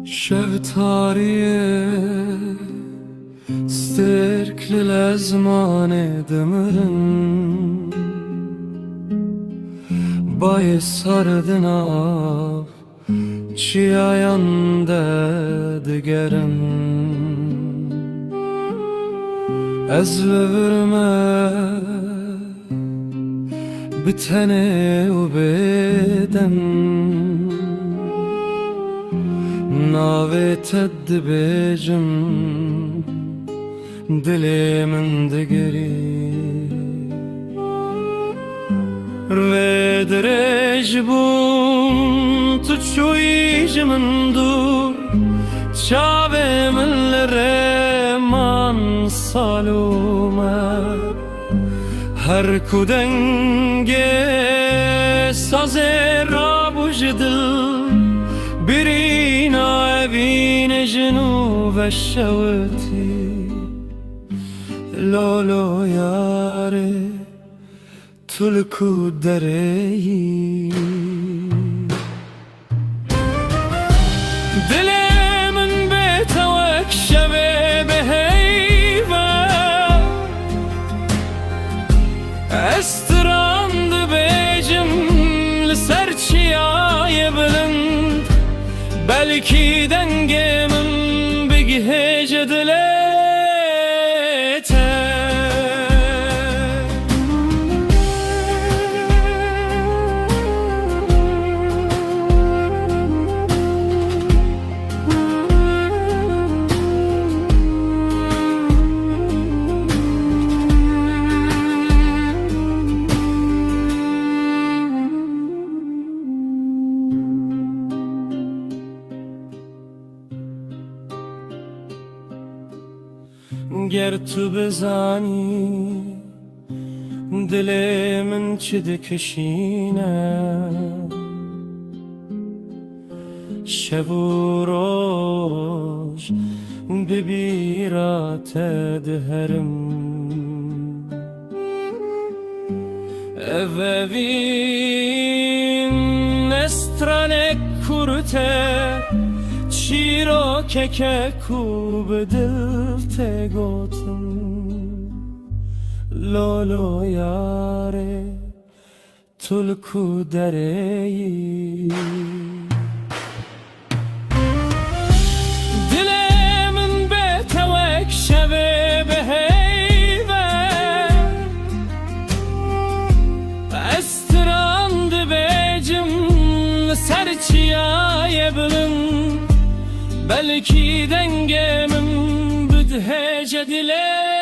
شفتاریه استرکل لزمان دمرن بای سردن آف چی آینده دگرن از لورمه بتنه و بدن ناوی تد بیجم دلی من دگری روی درج بوم تو چویج من دور چاوی من لرمان سالومه هر کدنگه سازه را بجدل برينا بين جنوب الشوتي لولو ياري تلكو دري دلي من بيتوك شبه بهيبة استراند بيجم لسرچياي بلند belki dengemin bir gece dilete گر تو بزنی دل من چه دکشینه شب و روز ببیرات دهرم evvin estrane kurte چیرو که کو به دل تگوتم لولو یاره تلکو درهی دل من به توک شبه به هیوه استراند بجم سرچیای بلند belki dengemin büdhece dile